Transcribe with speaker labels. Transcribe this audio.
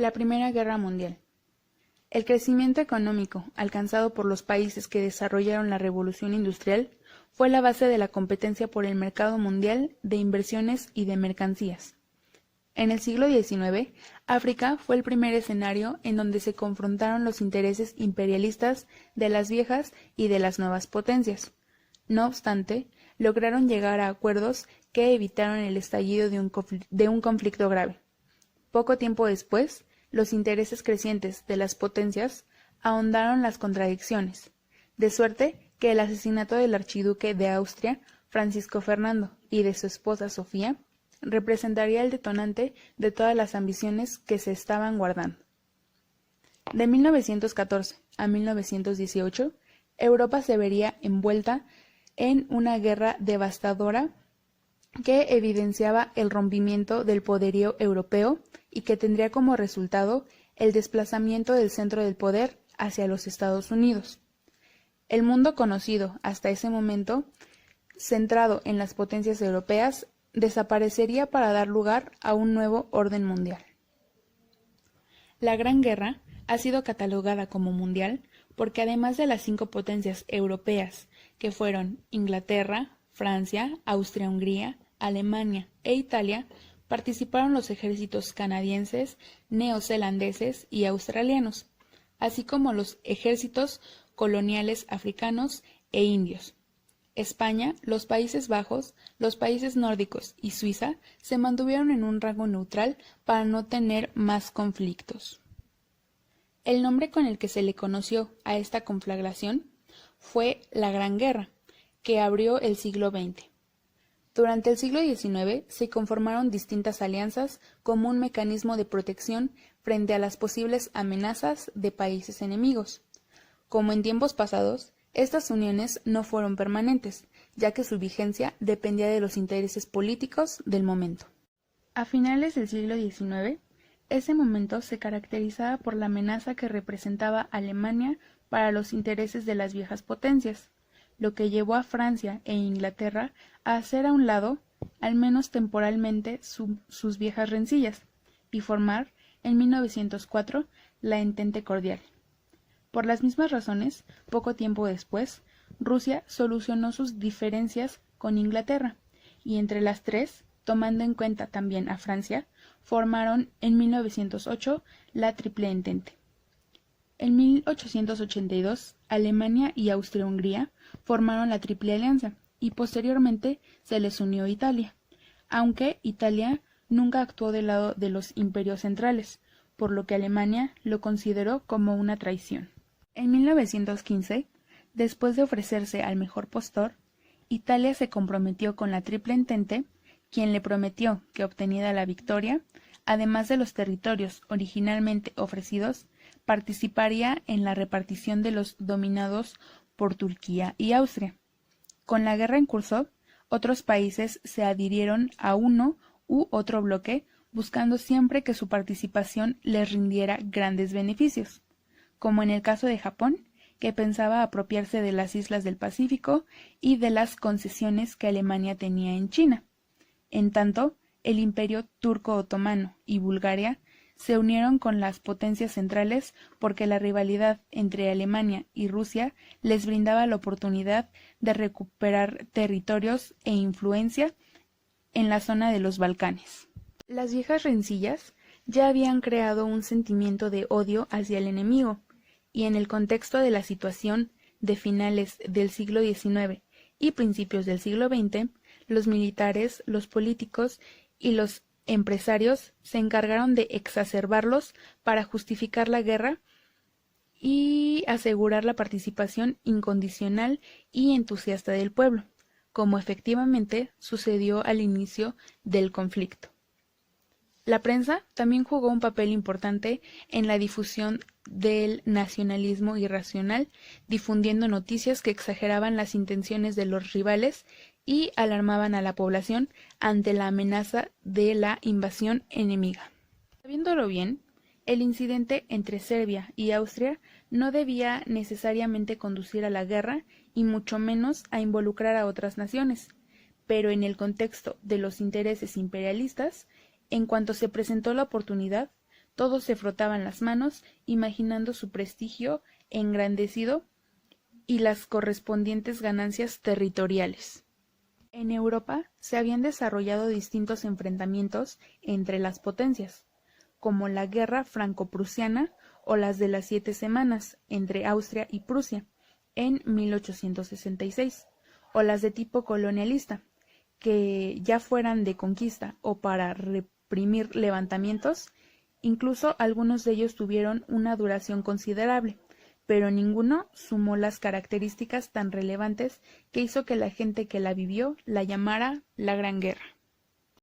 Speaker 1: La Primera Guerra Mundial. El crecimiento económico alcanzado por los países que desarrollaron la revolución industrial fue la base de la competencia por el mercado mundial de inversiones y de mercancías. En el siglo XIX, África fue el primer escenario en donde se confrontaron los intereses imperialistas de las viejas y de las nuevas potencias. No obstante, lograron llegar a acuerdos que evitaron el estallido de un conflicto grave. Poco tiempo después, los intereses crecientes de las potencias ahondaron las contradicciones, de suerte que el asesinato del archiduque de Austria, Francisco Fernando, y de su esposa Sofía, representaría el detonante de todas las ambiciones que se estaban guardando. De 1914 a 1918, Europa se vería envuelta en una guerra devastadora que evidenciaba el rompimiento del poderío europeo y que tendría como resultado el desplazamiento del centro del poder hacia los Estados Unidos. El mundo conocido hasta ese momento, centrado en las potencias europeas, desaparecería para dar lugar a un nuevo orden mundial. La Gran Guerra ha sido catalogada como mundial porque además de las 5 potencias europeas, que fueron Inglaterra, Francia, Austria-Hungría, Alemania e Italia, participaron los ejércitos canadienses, neozelandeses y australianos, así como los ejércitos coloniales africanos e indios. España, los Países Bajos, los países nórdicos y Suiza se mantuvieron en un rango neutral para no tener más conflictos. El nombre con el que se le conoció a esta conflagración fue la Gran Guerra, que abrió el siglo XX. Durante el siglo XIX se conformaron distintas alianzas como un mecanismo de protección frente a las posibles amenazas de países enemigos. Como en tiempos pasados, estas uniones no fueron permanentes, ya que su vigencia dependía de los intereses políticos del momento. A finales del siglo XIX, ese momento se caracterizaba por la amenaza que representaba Alemania para los intereses de las viejas potencias, lo que llevó a Francia e Inglaterra a hacer a un lado, al menos temporalmente, sus viejas rencillas, y formar, en 1904, la Entente Cordial. Por las mismas razones, poco tiempo después, Rusia solucionó sus diferencias con Inglaterra, y entre las tres, tomando en cuenta también a Francia, formaron en 1908 la Triple Entente. En 1882, Alemania y Austria-Hungría formaron la Triple Alianza, y posteriormente se les unió Italia, aunque Italia nunca actuó del lado de los imperios centrales, por lo que Alemania lo consideró como una traición. En 1915, después de ofrecerse al mejor postor, Italia se comprometió con la Triple Entente, quien le prometió que obtenida la victoria, además de los territorios originalmente ofrecidos, participaría en la repartición de los dominados por Turquía y Austria. Con la guerra en curso, otros países se adhirieron a uno u otro bloque, buscando siempre que su participación les rindiera grandes beneficios, como en el caso de Japón, que pensaba apropiarse de las islas del Pacífico y de las concesiones que Alemania tenía en China. En tanto, el Imperio Turco Otomano y Bulgaria se unieron con las potencias centrales porque la rivalidad entre Alemania y Rusia les brindaba la oportunidad de recuperar territorios e influencia en la zona de los Balcanes. Las viejas rencillas ya habían creado un sentimiento de odio hacia el enemigo, y en el contexto de la situación de finales del siglo XIX y principios del siglo XX, los militares, los políticos y los empresarios se encargaron de exacerbarlos para justificar la guerra y asegurar la participación incondicional y entusiasta del pueblo, como efectivamente sucedió al inicio del conflicto. La prensa también jugó un papel importante en la difusión del nacionalismo irracional, difundiendo noticias que exageraban las intenciones de los rivales y alarmaban a la población ante la amenaza de la invasión enemiga. Sabiéndolo bien, el incidente entre Serbia y Austria no debía necesariamente conducir a la guerra y mucho menos a involucrar a otras naciones, pero en el contexto de los intereses imperialistas, en cuanto se presentó la oportunidad, Todos se frotaban las manos, imaginando su prestigio engrandecido y las correspondientes ganancias territoriales. En Europa se habían desarrollado distintos enfrentamientos entre las potencias, como la Guerra Franco-Prusiana o las de las 7 Semanas entre Austria y Prusia en 1866, o las de tipo colonialista, que ya fueran de conquista o para reprimir levantamientos. Incluso algunos de ellos tuvieron una duración considerable, pero ninguno sumó las características tan relevantes que hizo que la gente que la vivió la llamara la Gran Guerra.